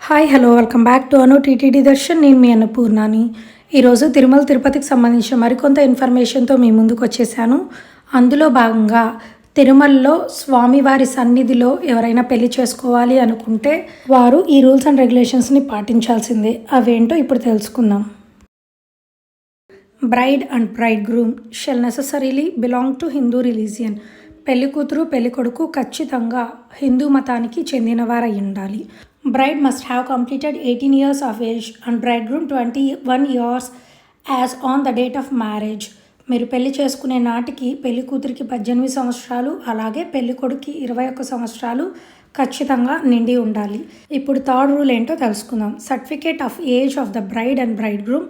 Hi hello welcome back to TTD Darshan. నేను మీ అన్నపూర్ణాని. ఈరోజు తిరుమల తిరుపతికి సంబంధించిన మరికొంత ఇన్ఫర్మేషన్తో మీ ముందుకు వచ్చేసాను. అందులో భాగంగా తిరుమలలో స్వామివారి సన్నిధిలో ఎవరైనా పెళ్లి చేసుకోవాలి అనుకుంటే వారు ఈ రూల్స్ అండ్ రెగ్యులేషన్స్ని పాటించాల్సిందే. అవేంటో ఇప్పుడు తెలుసుకుందాం. Bride and braid groom shall necessarily belong to Hindu religion. పెళ్లి కూతురు పెళ్లి కొడుకు ఖచ్చితంగా హిందూ మతానికి చెందినవారై ఉండాలి. Bride must have completed 18 years of age and bridegroom 21 years as on the date of marriage. మీరు పెళ్లి చేసుకునే నాటికి పెళ్లి కూతురికి 18 సంవత్సరాలు, అలాగే పెళ్లి కొడుకు 21 సంవత్సరాలు ఖచ్చితంగా నిండి ఉండాలి. ఇప్పుడు థర్డ్ రూల్ ఏంటో తెలుసుకుందాం. Certificate of age of the bride and braid groom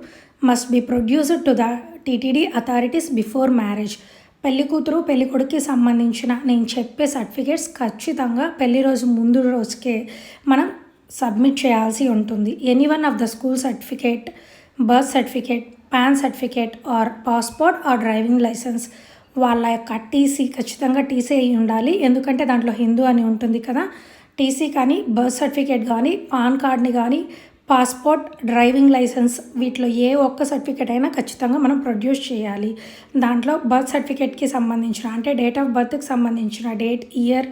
must be produced to the TTD authorities before marriage. పెళ్లి కూతురు పెళ్లి కొడుకుకి సంబంధించిన నేను చెప్పే సర్టిఫికేట్స్ ఖచ్చితంగా పెళ్లి రోజు ముందు రోజుకే మనం సబ్మిట్ చేయాల్సి ఉంటుంది. Any one of the school certificate, birth certificate, PAN certificate or passport or driving licence, వాళ్ళ యొక్క టీసీ ఖచ్చితంగా టీసీ అయి ఉండాలి. ఎందుకంటే దాంట్లో హిందూ అని ఉంటుంది కదా. టీసీ కానీ, బర్త్ సర్టిఫికేట్ కానీ, పాన్ కార్డ్ని కానీ, పాస్పోర్ట్, డ్రైవింగ్ లైసెన్స్, వీటిలో ఏ ఒక్క సర్టిఫికేట్ అయినా ఖచ్చితంగా మనం ప్రొడ్యూస్ చేయాలి. దాంట్లో బర్త్ సర్టిఫికేట్కి సంబంధించిన అంటే డేట్ ఆఫ్ బర్త్కి సంబంధించిన డేట్, ఇయర్,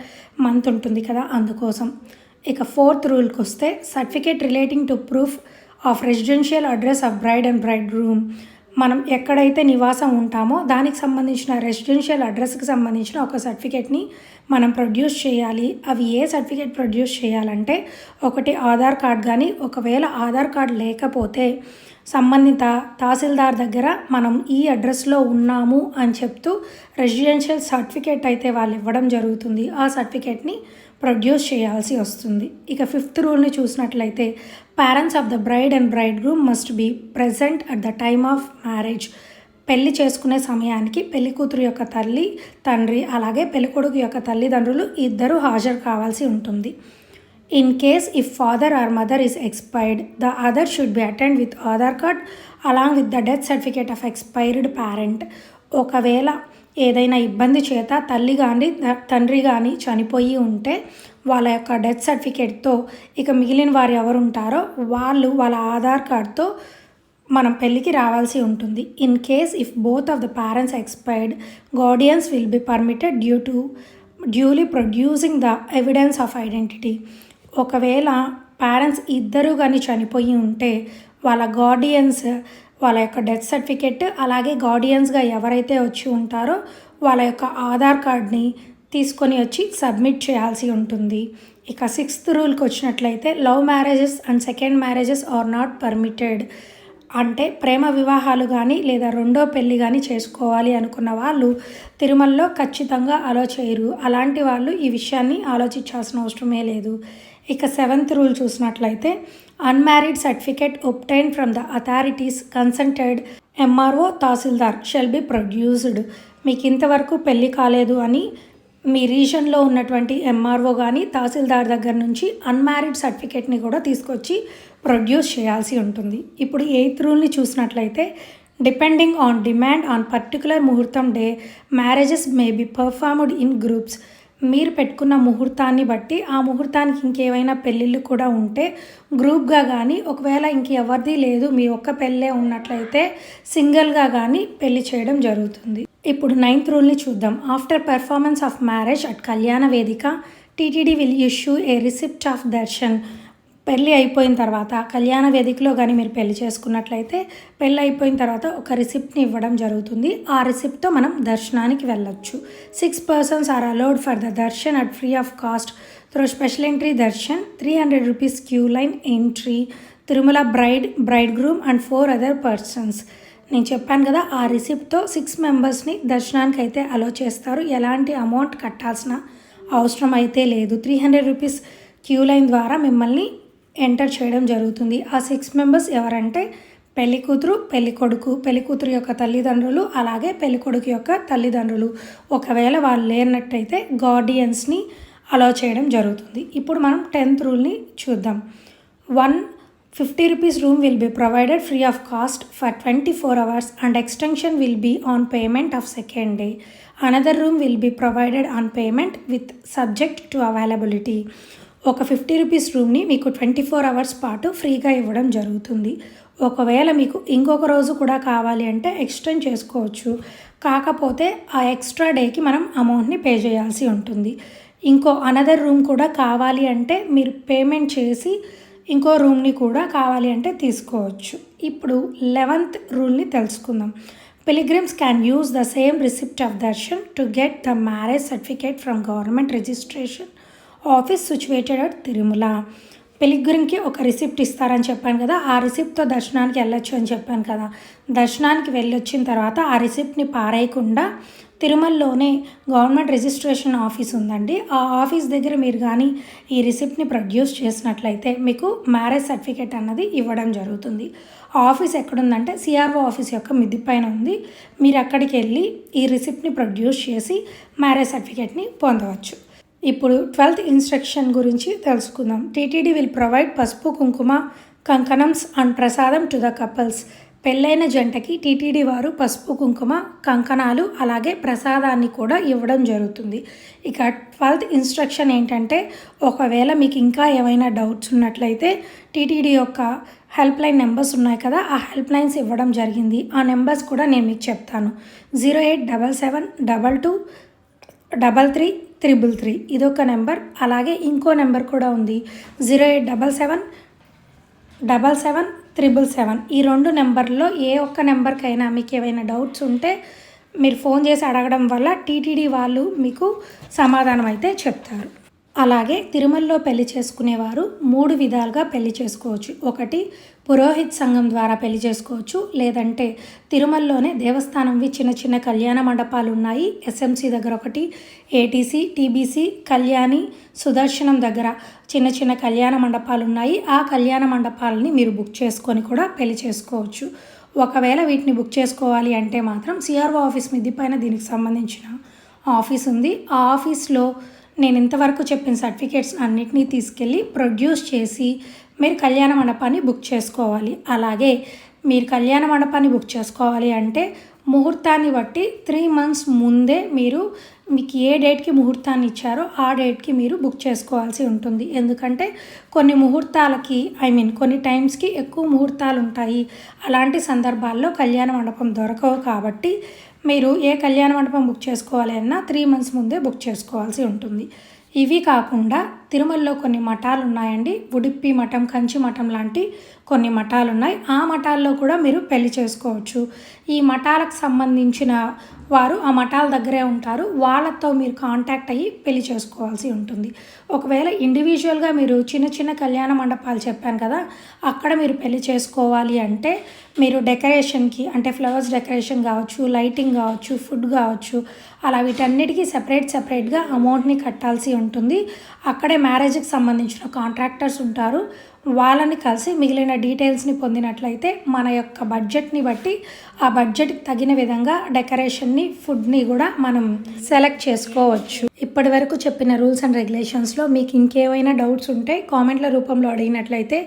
మంత్ ఉంటుంది కదా, అందుకోసం. ఇక ఫోర్త్ రూల్కి వస్తే certificate relating to proof of residential address of braid and braid groom. మనం ఎక్కడైతే నివాసం ఉంటామో దానికి సంబంధించిన రెసిడెన్షియల్ అడ్రస్కి సంబంధించిన ఒక సర్టిఫికేట్ని మనం ప్రొడ్యూస్ చేయాలి. అవి ఏ సర్టిఫికేట్ ప్రొడ్యూస్ చేయాలంటే, ఒకటి ఆధార్ కార్డ్ కానీ, ఒకవేళ ఆధార్ కార్డ్ లేకపోతే సంబంధిత తహసీల్దార్ దగ్గర మనం ఈ అడ్రస్లో ఉన్నాము అని చెప్తూ రెసిడెన్షియల్ సర్టిఫికేట్ అయితే వాళ్ళు ఇవ్వడం జరుగుతుంది. ఆ సర్టిఫికేట్ని ప్రొడ్యూస్ చేయాల్సి వస్తుంది. ఇక ఫిఫ్త్ రూల్ని చూసినట్లయితే, parents of the bride and braid groom must be present at the time of marriage. పెళ్లి చేసుకునే సమయానికి పెళ్లి కూతురు యొక్క తల్లి, తండ్రి, అలాగే పెళ్లి కొడుకు యొక్క తల్లిదండ్రులు ఇద్దరు హాజరు కావాల్సి ఉంటుంది. In case if father or mother is expired, the other should be attend with Aadhaar card along with the death certificate of expired parent. ఒకవేళ ఏదైనా ఇబ్బంది చేత తల్లి కానీ తండ్రి కానీ చనిపోయి ఉంటే వాళ్ళ యొక్క డెత్ సర్టిఫికేట్తో ఇక మిగిలిన వారు ఎవరు ఉంటారో వాళ్ళు వాళ్ళ ఆధార్ కార్డ్తో మనం పెళ్ళికి రావాల్సి ఉంటుంది. In case if both of the parents expired, guardians will be permitted duly producing the evidence of identity. ఒకవేళ పేరెంట్స్ ఇద్దరు కానీ చనిపోయి ఉంటే వాళ్ళ గార్డియన్స్ వాళ్ళ యొక్క డెత్ సర్టిఫికెట్, అలాగే గార్డియన్స్గా ఎవరైతే వచ్చి ఉంటారో వాళ్ళ యొక్క ఆధార్ కార్డ్ని తీసుకొని వచ్చి సబ్మిట్ చేయాల్సి ఉంటుంది. ఇక సిక్స్త్ రూల్కి వచ్చినట్లయితే, love marriages and second marriages are not permitted. అంటే ప్రేమ వివాహాలు కానీ లేదా రెండో పెళ్ళి కానీ చేసుకోవాలి అనుకున్న వాళ్ళు తిరుమలలో ఖచ్చితంగా అలో చేయరు. అలాంటి వాళ్ళు ఈ విషయాన్ని ఆలోచించాల్సిన అవసరమే లేదు. ఇక సెవెంత్ రూల్ చూసినట్లయితే, unmarried certificate obtain from the authorities consulted MRO tahsildar shall be produced. మీకు ఇంతవరకు పెళ్ళి కాలేదు అని మీ రీజన్లో ఉన్నటువంటి ఎంఆర్ఓ కానీ తహసీల్దార్ దగ్గర నుంచి అన్మ్యారీడ్ సర్టిఫికేట్ని కూడా తీసుకొచ్చి ప్రొడ్యూస్ చేయాల్సి ఉంటుంది. ఇప్పుడు ఎయిత్ రూల్ని చూసినట్లయితే, depending on demand on particular muhurtham day marriages may be performed in groups. మీరు పెట్టుకున్న ముహూర్తాన్ని బట్టి ఆ ముహూర్తానికి ఇంకేమైనా పెళ్ళిళ్ళు కూడా ఉంటే గ్రూప్గా కానీ, ఒకవేళ ఇంకెవరిది లేదు మీ ఒక్క పెళ్ళే ఉన్నట్లయితే సింగిల్గా కానీ పెళ్లి చేయడం జరుగుతుంది. ఇప్పుడు నైన్త్ రూల్ని చూద్దాం. After performance of marriage at కళ్యాణ వేదిక, TTD will issue A receipt of Darshan. పెళ్ళి అయిపోయిన తర్వాత కళ్యాణ వేదికలో కానీ మీరు పెళ్లి చేసుకున్నట్లయితే పెళ్ళి అయిపోయిన తర్వాత ఒక రిసిప్ట్ని ఇవ్వడం జరుగుతుంది. ఆ రిసిప్ట్తో మనం దర్శనానికి వెళ్ళొచ్చు. 6 persons are allowed for the darshan at free of cost through special entry darshan, 300 rupees queue line entry, Tirumala bride groom and 4 other persons. నేను చెప్పాను కదా, ఆ రిసిప్ట్తో 6 మెంబర్స్ని దర్శనానికి అయితే అలో చేస్తారు. ఎలాంటి అమౌంట్ కట్టాల్సిన అవసరం అయితే లేదు. 300 rupees క్యూ లైన్ ద్వారా మిమ్మల్ని ఎంటర్ చేయడం జరుగుతుంది. ఆ 6 members ఎవరంటే పెళ్లి కూతురు పెళ్లి కొడుకు, పెళ్లి కూతురు యొక్క తల్లిదండ్రులు, అలాగే పెళ్లి కొడుకు యొక్క తల్లిదండ్రులు. ఒకవేళ వాళ్ళు లేనట్టయితే గార్డియన్స్ని అలో చేయడం జరుగుతుంది. ఇప్పుడు మనం 10th రూల్ని చూద్దాం. 150 rupees room will be provided free of cost for 24 hours and extension will be on payment of second day. Another room will be provided on payment with subject to availability. ఒక 50 rupees రూమ్ని మీకు 24 hours పాటు ఫ్రీగా ఇవ్వడం జరుగుతుంది. ఒకవేళ మీకు ఇంకొక రోజు కూడా కావాలి అంటే ఎక్స్టెండ్ చేసుకోవచ్చు. కాకపోతే ఆ ఎక్స్ట్రా డేకి మనం అమౌంట్ని పే చేయాల్సి ఉంటుంది. ఇంకో అనదర్ రూమ్ కూడా కావాలి అంటే మీరు పేమెంట్ చేసి ఇంకో రూమ్ని కూడా కావాలి అంటే తీసుకోవచ్చు. ఇప్పుడు 11th రూల్ని తెలుసుకుందాం. Pilgrims can use the same receipt of darshan to get the marriage certificate from government registration office situated at Tirumala. పిలిగ్రిమ్కి ఒక రిసిప్ట్ ఇస్తారని చెప్పాను కదా, ఆ రిసిప్ట్తో దర్శనానికి వెళ్ళొచ్చు అని చెప్పాను కదా. దర్శనానికి వెళ్ళొచ్చిన తర్వాత ఆ రిసిప్ట్ని పారేయకుండా తిరుమలలోనే గవర్నమెంట్ రిజిస్ట్రేషన్ ఆఫీస్ ఉందండి, ఆ ఆఫీస్ దగ్గర మీరు కానీ ఈ రిసిప్ట్ని ప్రొడ్యూస్ చేసినట్లయితే మీకు మ్యారేజ్ సర్టిఫికేట్ అన్నది ఇవ్వడం జరుగుతుంది. ఆ ఆఫీస్ ఎక్కడుందంటే సిఆర్ఓ ఆఫీస్ యొక్క మిద్ది పైన ఉంది. మీరు అక్కడికి వెళ్ళి ఈ రిసిప్ట్ని ప్రొడ్యూస్ చేసి మ్యారేజ్ సర్టిఫికేట్ని పొందవచ్చు. ఇప్పుడు 12th ఇన్స్ట్రక్షన్ గురించి తెలుసుకుందాం. టీటీడీ విల్ ప్రొవైడ్ పసుపు కుంకుమ కంకణమ్స్ అండ్ ప్రసాదం టు ద కపుల్స్. పెళ్ళైన జంటకి టీటీడీ వారు పసుపు కుంకుమ కంకణాలు అలాగే ప్రసాదాన్ని కూడా ఇవ్వడం జరుగుతుంది. ఇక 12th ఇన్స్ట్రక్షన్ ఏంటంటే, ఒకవేళ మీకు ఇంకా ఏమైనా డౌట్స్ ఉన్నట్లయితే టీటీడీ యొక్క హెల్ప్ లైన్ నెంబర్స్ ఉన్నాయి కదా, ఆ హెల్ప్ లైన్స్ ఇవ్వడం జరిగింది. ఆ నెంబర్స్ కూడా నేను మీకు చెప్తాను. 0877723333 ఇదొక నెంబర్. అలాగే ఇంకో నెంబర్ కూడా ఉంది 08777777 ఈ 2 నెంబర్లో ఏ ఒక్క నెంబర్కైనా మీకు ఏమైనా డౌట్స్ ఉంటే మీరు ఫోన్ చేసి అడగడం వల్ల టీటీడీ వాళ్ళు మీకు సమాధానం అయితే చెప్తారు. అలాగే తిరుమలలో పెళ్లి చేసుకునేవారు 3 విధాలుగా పెళ్లి చేసుకోవచ్చు. ఒకటి పురోహిత్ సంఘం ద్వారా పెళ్లి చేసుకోవచ్చు, లేదంటే తిరుమలలోనే దేవస్థానంవి చిన్న చిన్న కళ్యాణ మండపాలు ఉన్నాయి. ఎస్ఎంసి దగ్గర ఒకటి, ఏటీసీ, టీబీసీ, కళ్యాణి, సుదర్శనం దగ్గర చిన్న చిన్న కళ్యాణ మండపాలు ఉన్నాయి. ఆ కళ్యాణ మండపాలని మీరు బుక్ చేసుకొని కూడా పెళ్లి చేసుకోవచ్చు. ఒకవేళ వీటిని బుక్ చేసుకోవాలి అంటే మాత్రం సిఆర్ఓ ఆఫీస్ మిద్ది పైన దీనికి సంబంధించిన ఆఫీస్ ఉంది. ఆ ఆఫీస్లో నేను ఇంతవరకు చెప్పిన సర్టిఫికేట్స్ అన్నిటినీ తీసుకెళ్ళి ప్రొడ్యూస్ చేసి మీరు కళ్యాణ మండపాన్ని బుక్ చేసుకోవాలి. అలాగే మీరు కళ్యాణ మండపాన్ని బుక్ చేసుకోవాలి అంటే ముహూర్తాన్ని బట్టి 3 months ముందే మీకు ఏ డేట్కి ముహూర్తాన్ని ఇచ్చారో ఆ డేట్కి మీరు బుక్ చేసుకోవాల్సి ఉంటుంది. ఎందుకంటే కొన్ని ముహూర్తాలకి కొన్ని టైమ్స్కి ఎక్కువ ముహూర్తాలు ఉంటాయి. అలాంటి సందర్భాల్లో కళ్యాణ మండపం దొరకవు. కాబట్టి మీరు ఏ కళ్యాణ మండపం బుక్ చేసుకోవాలి అన్నా 3 months ముందే బుక్ చేసుకోవాల్సి ఉంటుంది. ఇవి కాకుండా తిరుమలలో కొన్ని మఠాలు ఉన్నాయండి. ఉడిప్పి మఠం, కంచి మఠం లాంటి కొన్ని మఠాలు ఉన్నాయి. ఆ మఠాల్లో కూడా మీరు పెళ్లి చేసుకోవచ్చు. ఈ మఠాలకు సంబంధించిన వారు ఆ మఠాల దగ్గరే ఉంటారు. వాళ్ళతో మీరు కాంటాక్ట్ అయ్యి పెళ్లి చేసుకోవాల్సి ఉంటుంది. ఒకవేళ ఇండివిజువల్గా మీరు చిన్న చిన్న కళ్యాణ మండపాలు చెప్పాను కదా, అక్కడ మీరు పెళ్లి చేసుకోవాలి అంటే మీరు డెకరేషన్కి అంటే ఫ్లవర్స్ డెకరేషన్ కావచ్చు, లైటింగ్ కావచ్చు, ఫుడ్ కావచ్చు, అలా వీటన్నిటికీ సెపరేట్గా అమౌంట్ని కట్టాల్సి ఉంటుంది. అక్కడే మ్యారేజ్కి సంబంధించిన కాంట్రాక్టర్స్ ఉంటారు. వాళ్ళని కలిసి మిగిలిన డీటెయిల్స్ని పొందినట్లయితే మన యొక్క బడ్జెట్ని బట్టి ఆ బడ్జెట్కి తగిన విధంగా డెకరేషన్ని, ఫుడ్ని కూడా మనం సెలెక్ట్ చేసుకోవచ్చు. ఇప్పటి వరకు చెప్పిన రూల్స్ అండ్ రెగ్యులేషన్స్లో మీకు ఇంకేమైనా డౌట్స్ ఉంటే కామెంట్ల రూపంలో అడిగినట్లయితే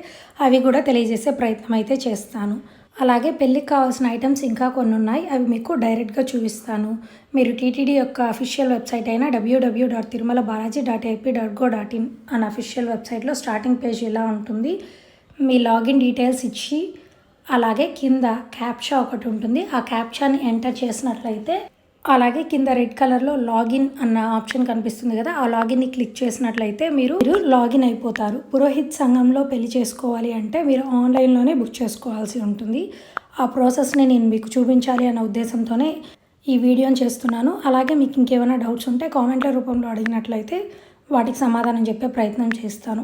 అవి కూడా తెలియజేసే ప్రయత్నం అయితే చేస్తాను. అలాగే పెళ్ళికి కావాల్సిన ఐటమ్స్ ఇంకా కొన్ని ఉన్నాయి, అవి మీకు డైరెక్ట్గా చూపిస్తాను. మీరు టీటీడీ యొక్క అఫీషియల్ వెబ్సైట్ అయిన www.tirumalabalaji.ap.go.in అనే అఫీషియల్ వెబ్సైట్లో స్టార్టింగ్ పేజ్ ఇలా ఉంటుంది. మీ లాగిన్ డీటెయిల్స్ ఇచ్చి అలాగే కింద క్యాప్చా ఒకటి ఉంటుంది. ఆ క్యాప్చాని ఎంటర్ చేసినట్లయితే అలాగే కింద రెడ్ కలర్లో లాగిన్ అన్న ఆప్షన్ కనిపిస్తుంది కదా, ఆ లాగిన్ని క్లిక్ చేసినట్లయితే మీరు లాగిన్ అయిపోతారు. పురోహిత్ సంఘంలో పెళ్లి చేసుకోవాలి అంటే మీరు ఆన్లైన్లోనే బుక్ చేసుకోవాల్సి ఉంటుంది. ఆ ప్రాసెస్ని నేను మీకు చూపించాలి అన్న ఉద్దేశంతోనే ఈ వీడియోని చేస్తున్నాను. అలాగే మీకు ఇంకేమైనా డౌట్స్ ఉంటే కామెంట్ల రూపంలో అడిగినట్లయితే వాటికి సమాధానం చెప్పే ప్రయత్నం చేస్తాను.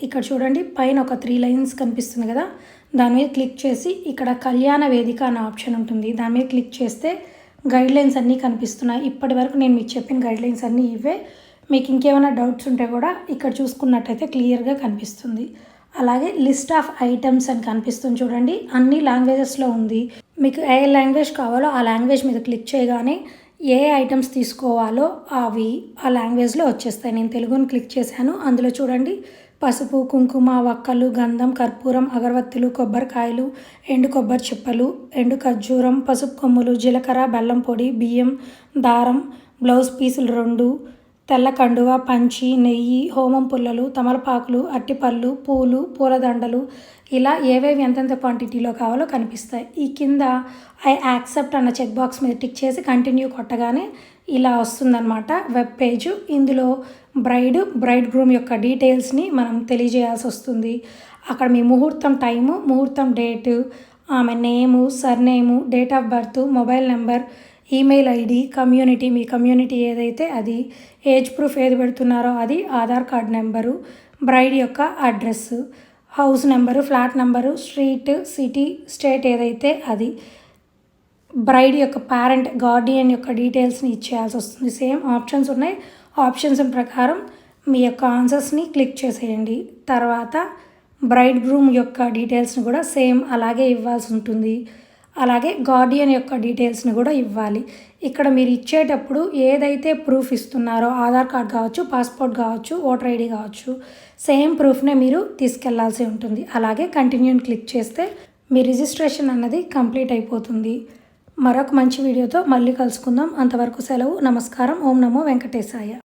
ఇక్కడ చూడండి, పైన ఒక 3 lines కనిపిస్తుంది కదా, దాని మీద క్లిక్ చేసి ఇక్కడ కళ్యాణ వేదిక అనే ఆప్షన్ ఉంటుంది. దాని మీద క్లిక్ చేస్తే గైడ్లైన్స్ అన్నీ కనిపిస్తున్నాయి. ఇప్పటి వరకు నేను మీకు చెప్పిన గైడ్లైన్స్ అన్నీ ఇవే. మీకు ఇంకేమైనా డౌట్స్ ఉంటే కూడా ఇక్కడ చూసుకున్నట్టయితే క్లియర్గా కనిపిస్తుంది. అలాగే లిస్ట్ ఆఫ్ ఐటమ్స్ అని కనిపిస్తుంది చూడండి, అన్ని లాంగ్వేజెస్లో ఉంది. మీకు ఏ లాంగ్వేజ్ కావాలో ఆ లాంగ్వేజ్ మీద క్లిక్ చేయగానే ఏ ఐటమ్స్ తీసుకోవాలో అవి ఆ లాంగ్వేజ్లో వచ్చేస్తాయి. నేను తెలుగుని క్లిక్ చేశాను. అందులో చూడండి, పసుపు, కుంకుమ, వక్కలు, గంధం, కర్పూరం, అగరవత్తులు, కొబ్బరికాయలు, ఎండు కొబ్బరి చిప్పలు, ఎండు ఖర్జూరం, పసుపు కొమ్ములు, జీలకర్ర, బెల్లం పొడి, బియ్యం, దారం, బ్లౌజ్ పీసులు 2, తెల్ల కండువ, పంచి, నెయ్యి, హోమం పుల్లలు, తమలపాకులు, అట్టిపళ్ళు, పూలు, పూలదండలు ఇలా ఏవేవి ఎంతెంత క్వాంటిటీలో కావాలో కనిపిస్తాయి. ఈ కింద ఐ యాక్సెప్ట్ అన్న చెక్ బాక్స్ మీద టిక్ చేసి కంటిన్యూ కొట్టగానే ఇలా వస్తుందన్నమాట వెబ్ పేజ్. ఇందులో బ్రైడ్ గ్రూమ్ యొక్క డీటెయిల్స్ని మనం తెలియజేయాల్సి వస్తుంది. అక్కడ మీ ముహూర్తం టైము, ముహూర్తం డేటు, ఆమె name, surname, date of birth, mobile number, email ID, community, మీ కమ్యూనిటీ ఏదైతే అది, ఏజ్ ప్రూఫ్ ఏది పెడుతున్నారో అది, ఆధార్ కార్డ్ నెంబరు, బ్రైడ్ యొక్క address, house number, flat number, street, city, state ఏదైతే అది, బ్రైడ్ యొక్క పేరెంట్, గార్డియన్ యొక్క డీటెయిల్స్ని ఇచ్చేయాల్సి వస్తుంది. సేమ్ ఆప్షన్స్ ఉన్నాయి. ఆప్షన్స్ ప్రకారం మీ యొక్క ఆన్సర్స్ని క్లిక్ చేసేయండి. తర్వాత బ్రైడ్ గ్రూమ్ యొక్క డీటెయిల్స్ని కూడా సేమ్ అలాగే ఇవ్వాల్సి ఉంటుంది. అలాగే గార్డియన్ యొక్క డీటెయిల్స్ని కూడా ఇవ్వాలి. ఇక్కడ మీరు ఇచ్చేటప్పుడు ఏదైతే ప్రూఫ్ ఇస్తున్నారో, ఆధార్ కార్డ్ కావచ్చు, పాస్పోర్ట్ కావచ్చు, ఓటర్ ఐడి కావచ్చు, సేమ్ ప్రూఫ్నే మీరు తీసుకెళ్లాల్సి ఉంటుంది. అలాగే కంటిన్యూని క్లిక్ చేస్తే మీ రిజిస్ట్రేషన్ అన్నది కంప్లీట్ అయిపోతుంది. మరొక మంచి వీడియోతో మళ్ళీ కలుసుకుందాం. అంతవరకు సెలవు. నమస్కారం. ఓం నమో వెంకటేశాయ.